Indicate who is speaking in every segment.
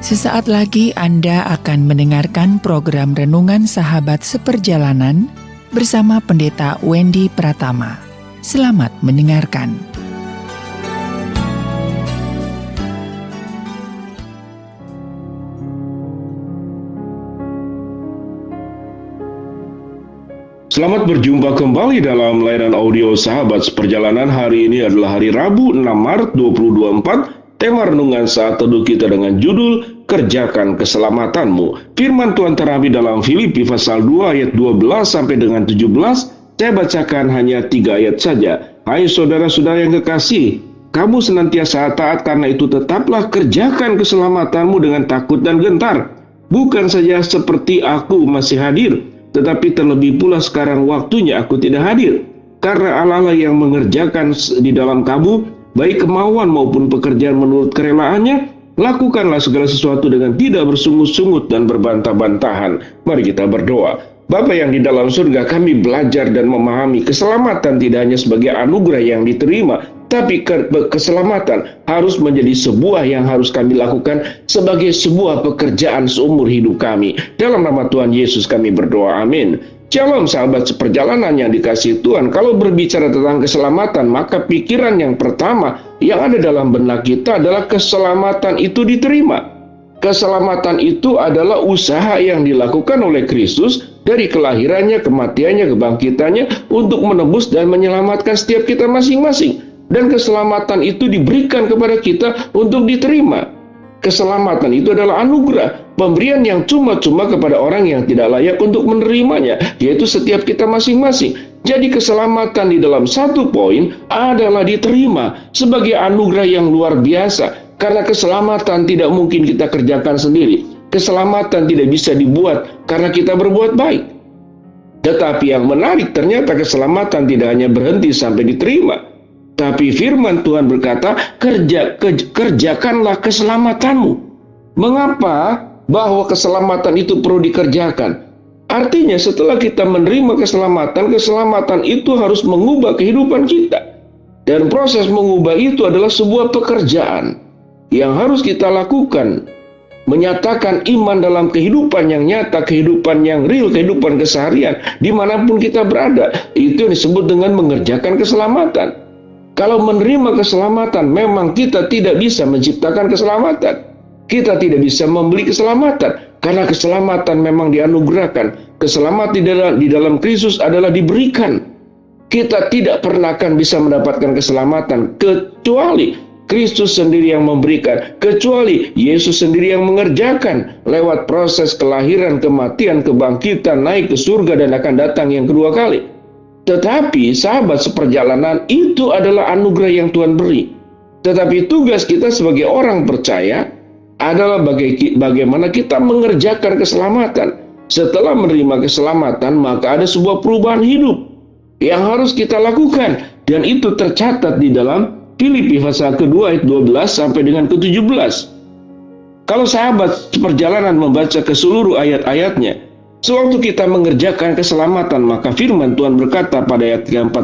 Speaker 1: Sesaat lagi Anda akan mendengarkan program Renungan Sahabat Seperjalanan bersama Pendeta Wendy Pratama. Selamat mendengarkan.
Speaker 2: Selamat berjumpa kembali dalam layanan audio Sahabat Seperjalanan. Hari ini adalah hari Rabu 6 Maret 2024. Tema renungan saat teduh kita dengan judul Kerjakan Keselamatanmu. Firman Tuhan terambil dalam Filipi pasal 2 ayat 12 sampai dengan 17. Saya bacakan hanya 3 ayat saja. Hai saudara-saudara yang kekasih, kamu senantiasa taat, karena itu tetaplah kerjakan keselamatanmu dengan takut dan gentar. Bukan saja seperti aku masih hadir, tetapi terlebih pula sekarang waktunya aku tidak hadir. Karena Allah yang mengerjakan di dalam kamu baik kemauan maupun pekerjaan menurut kerelaannya, lakukanlah segala sesuatu dengan tidak bersungut-sungut dan berbantah-bantahan. Mari kita berdoa. Bapa yang di dalam surga, kami belajar dan memahami keselamatan tidak hanya sebagai anugerah yang diterima, tapi keselamatan harus menjadi sebuah yang harus kami lakukan sebagai sebuah pekerjaan seumur hidup kami. Dalam nama Tuhan Yesus kami berdoa, amin. Shalom sahabat seperjalanan yang dikasihi Tuhan. Kalau berbicara tentang keselamatan, maka pikiran yang pertama yang ada dalam benak kita adalah keselamatan itu diterima. Keselamatan itu adalah usaha yang dilakukan oleh Kristus dari kelahirannya, kematiannya, kebangkitannya untuk menebus dan menyelamatkan setiap kita masing-masing. Dan keselamatan itu diberikan kepada kita untuk diterima. Keselamatan itu adalah anugerah, pemberian yang cuma-cuma kepada orang yang tidak layak untuk menerimanya, yaitu setiap kita masing-masing. Jadi keselamatan di dalam satu poin adalah diterima sebagai anugerah yang luar biasa, karena keselamatan tidak mungkin kita kerjakan sendiri. Keselamatan tidak bisa dibuat karena kita berbuat baik. Tetapi yang menarik, ternyata keselamatan tidak hanya berhenti sampai diterima, tapi firman Tuhan berkata, kerjakanlah keselamatanmu. Mengapa bahwa keselamatan itu perlu dikerjakan? Artinya setelah kita menerima keselamatan, keselamatan itu harus mengubah kehidupan kita. Dan proses mengubah itu adalah sebuah pekerjaan yang harus kita lakukan. Menyatakan iman dalam kehidupan yang nyata, kehidupan yang real, kehidupan keseharian, dimanapun kita berada. Itu yang disebut dengan mengerjakan keselamatan. Kalau menerima keselamatan, memang kita tidak bisa menciptakan keselamatan. Kita tidak bisa membeli keselamatan, karena keselamatan memang dianugerahkan. Keselamatan di dalam Kristus adalah diberikan. Kita tidak pernah akan bisa mendapatkan keselamatan kecuali Kristus sendiri yang memberikan, kecuali Yesus sendiri yang mengerjakan lewat proses kelahiran, kematian, kebangkitan, naik ke surga, dan akan datang yang kedua kali. Tetapi sahabat seperjalanan, itu adalah anugerah yang Tuhan beri. Tetapi tugas kita sebagai orang percaya adalah bagaimana kita mengerjakan keselamatan. Setelah menerima keselamatan, maka ada sebuah perubahan hidup yang harus kita lakukan. Dan itu tercatat di dalam Filipi pasal kedua ayat 12 sampai dengan ke-17. Kalau sahabat seperjalanan membaca ke seluruh ayat-ayatnya, sewaktu kita mengerjakan keselamatan, maka firman Tuhan berkata pada ayat 14,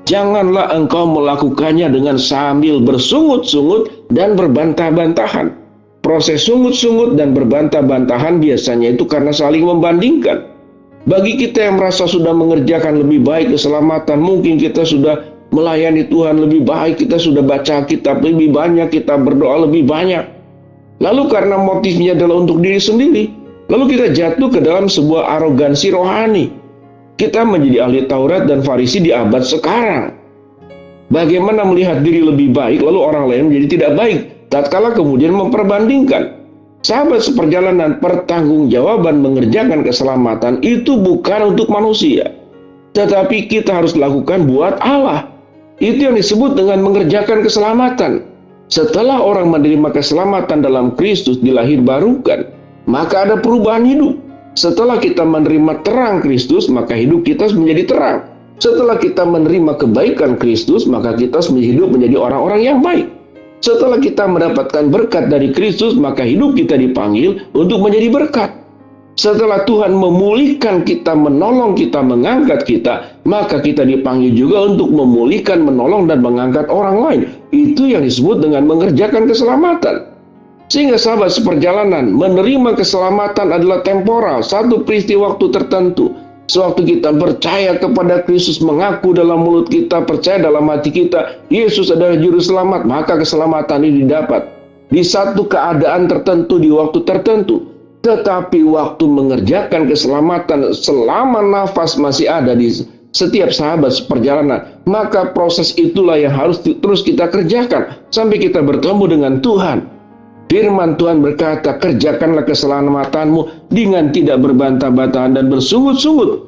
Speaker 2: janganlah engkau melakukannya dengan sambil bersungut-sungut dan berbantah-bantahan. Proses sungut-sungut dan berbantah-bantahan biasanya itu karena saling membandingkan. Bagi kita yang merasa sudah mengerjakan lebih baik keselamatan, mungkin kita sudah melayani Tuhan lebih baik, kita sudah baca kitab lebih banyak, kita berdoa lebih banyak. Lalu karena motifnya adalah untuk diri sendiri, lalu kita jatuh ke dalam sebuah arogansi rohani. Kita menjadi ahli Taurat dan Farisi di abad sekarang. Bagaimana melihat diri lebih baik, lalu orang lain menjadi tidak baik, tatkala kemudian memperbandingkan. Sahabat seperjalanan, pertanggungjawaban mengerjakan keselamatan itu bukan untuk manusia, tetapi kita harus lakukan buat Allah. Itu yang disebut dengan mengerjakan keselamatan. Setelah orang menerima keselamatan dalam Kristus, dilahirbarukan, maka ada perubahan hidup. Setelah kita menerima terang Kristus, maka hidup kita menjadi terang. Setelah kita menerima kebaikan Kristus, maka kita hidup menjadi orang-orang yang baik. Setelah kita mendapatkan berkat dari Kristus, maka hidup kita dipanggil untuk menjadi berkat. Setelah Tuhan memulihkan kita, menolong kita, mengangkat kita, maka kita dipanggil juga untuk memulihkan, menolong, dan mengangkat orang lain. Itu yang disebut dengan mengerjakan keselamatan. Sehingga sahabat seperjalanan, menerima keselamatan adalah temporal, satu peristiwa waktu tertentu. Sewaktu kita percaya kepada Kristus, mengaku dalam mulut kita, percaya dalam hati kita, Yesus adalah juru selamat, maka keselamatan ini didapat. Di satu keadaan tertentu, di waktu tertentu. Tetapi waktu mengerjakan keselamatan, selama nafas masih ada di setiap sahabat seperjalanan, maka proses itulah yang harus terus kita kerjakan sampai kita bertemu dengan Tuhan. Firman Tuhan berkata, kerjakanlah keselamatanmu dengan tidak berbantah-bantahan dan bersungut-sungut.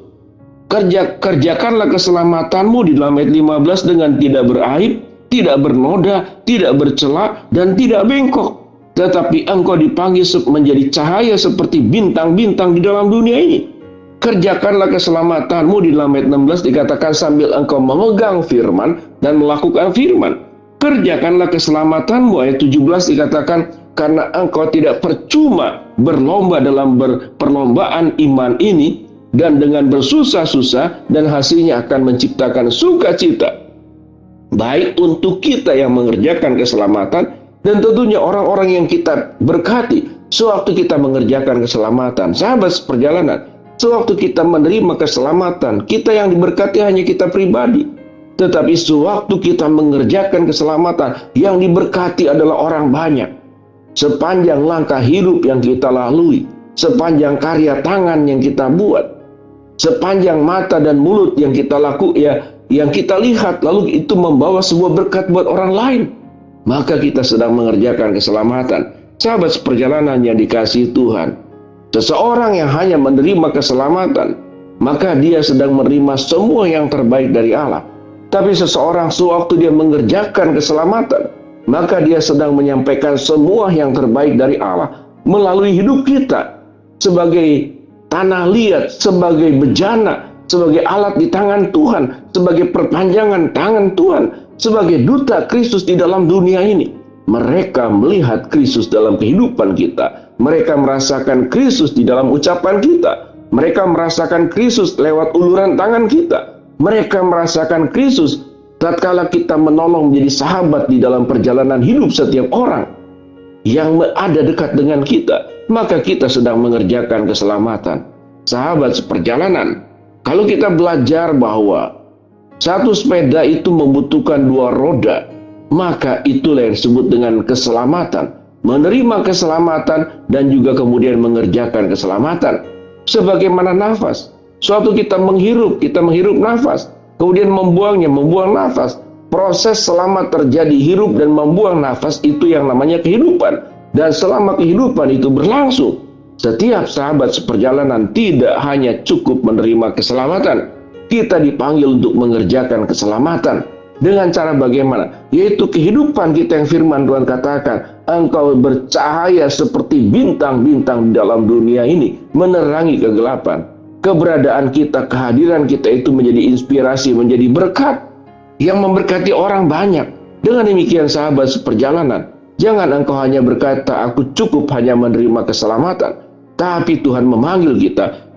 Speaker 2: Kerjakanlah keselamatanmu di dalam ayat 15 dengan tidak beraib, tidak bernoda, tidak bercela, dan tidak bengkok. Tetapi engkau dipanggil menjadi cahaya seperti bintang-bintang di dalam dunia ini. Kerjakanlah keselamatanmu di dalam ayat 16 dikatakan sambil engkau memegang firman dan melakukan firman. Kerjakanlah keselamatanmu, ayat 17 dikatakan, karena engkau tidak percuma berlomba dalam perlombaan iman ini, dan dengan bersusah-susah, dan hasilnya akan menciptakan sukacita. Baik untuk kita yang mengerjakan keselamatan, dan tentunya orang-orang yang kita berkati, sewaktu kita mengerjakan keselamatan. Sahabat seperjalanan, sewaktu kita menerima keselamatan, kita yang diberkati hanya kita pribadi. Tetapi sewaktu kita mengerjakan keselamatan, yang diberkati adalah orang banyak. Sepanjang langkah hidup yang kita lalui, sepanjang karya tangan yang kita buat, sepanjang mata dan mulut yang kita yang kita lihat, lalu itu membawa sebuah berkat buat orang lain, maka kita sedang mengerjakan keselamatan. Sahabat seperjalanan yang dikasihi Tuhan, seseorang yang hanya menerima keselamatan, maka dia sedang menerima semua yang terbaik dari Allah. Tapi seseorang sewaktu dia mengerjakan keselamatan, maka dia sedang menyampaikan semua yang terbaik dari Allah melalui hidup kita sebagai tanah liat, sebagai bejana, sebagai alat di tangan Tuhan, sebagai perpanjangan tangan Tuhan, sebagai duta Kristus di dalam dunia ini. Mereka melihat Kristus dalam kehidupan kita. Mereka merasakan Kristus di dalam ucapan kita. Mereka merasakan Kristus lewat uluran tangan kita. Mereka merasakan Kristus tatkala kita menolong menjadi sahabat di dalam perjalanan hidup setiap orang yang ada dekat dengan kita, maka kita sedang mengerjakan keselamatan. Sahabat seperjalanan, kalau kita belajar bahwa satu sepeda itu membutuhkan dua roda, maka itulah yang disebut dengan keselamatan. Menerima keselamatan dan juga kemudian mengerjakan keselamatan. Sebagaimana nafas, suatu kita menghirup nafas, kemudian membuang nafas. Proses selama terjadi hirup dan membuang nafas itu yang namanya kehidupan. Dan selama kehidupan itu berlangsung, setiap sahabat seperjalanan tidak hanya cukup menerima keselamatan. Kita dipanggil untuk mengerjakan keselamatan. Dengan cara bagaimana? Yaitu kehidupan kita yang firman Tuhan katakan, engkau bercahaya seperti bintang-bintang di dalam dunia ini, menerangi kegelapan. Keberadaan kita, kehadiran kita itu menjadi inspirasi, menjadi berkat yang memberkati orang banyak. Dengan demikian sahabat seperjalanan, jangan engkau hanya berkata, aku cukup hanya menerima keselamatan. Tapi Tuhan memanggil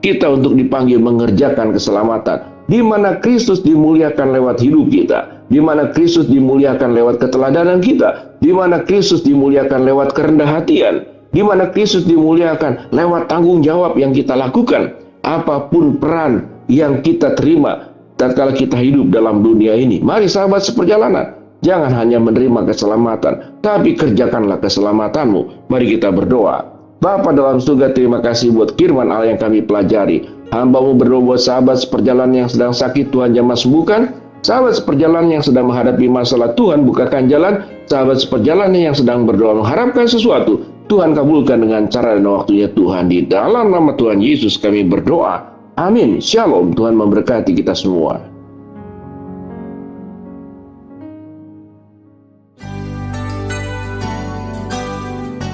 Speaker 2: kita untuk dipanggil mengerjakan keselamatan. Di mana Kristus dimuliakan lewat hidup kita, di mana Kristus dimuliakan lewat keteladanan kita, di mana Kristus dimuliakan lewat kerendah hatian, di mana Kristus dimuliakan lewat tanggung jawab yang kita lakukan. Apapun peran yang kita terima tatkala kita hidup dalam dunia ini. Mari sahabat seperjalanan, jangan hanya menerima keselamatan, tapi kerjakanlah keselamatanmu. Mari kita berdoa. Bapa dalam surga, terima kasih buat firman Allah yang kami pelajari. Hamba-Mu berdoa buat sahabat seperjalanan yang sedang sakit, Tuhan jamah sembuhkan. Sahabat seperjalanan yang sedang menghadapi masalah, Tuhan bukakan jalan. Sahabat seperjalanan yang sedang berdoa mengharapkan sesuatu, Tuhan kabulkan dengan cara dan waktunya Tuhan. Di dalam nama Tuhan Yesus kami berdoa. Amin. Shalom. Tuhan memberkati kita semua.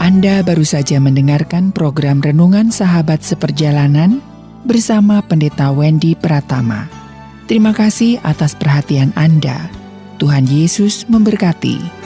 Speaker 1: Anda baru saja mendengarkan program Renungan Sahabat Seperjalanan bersama Pendeta Wendy Pratama. Terima kasih atas perhatian Anda. Tuhan Yesus memberkati.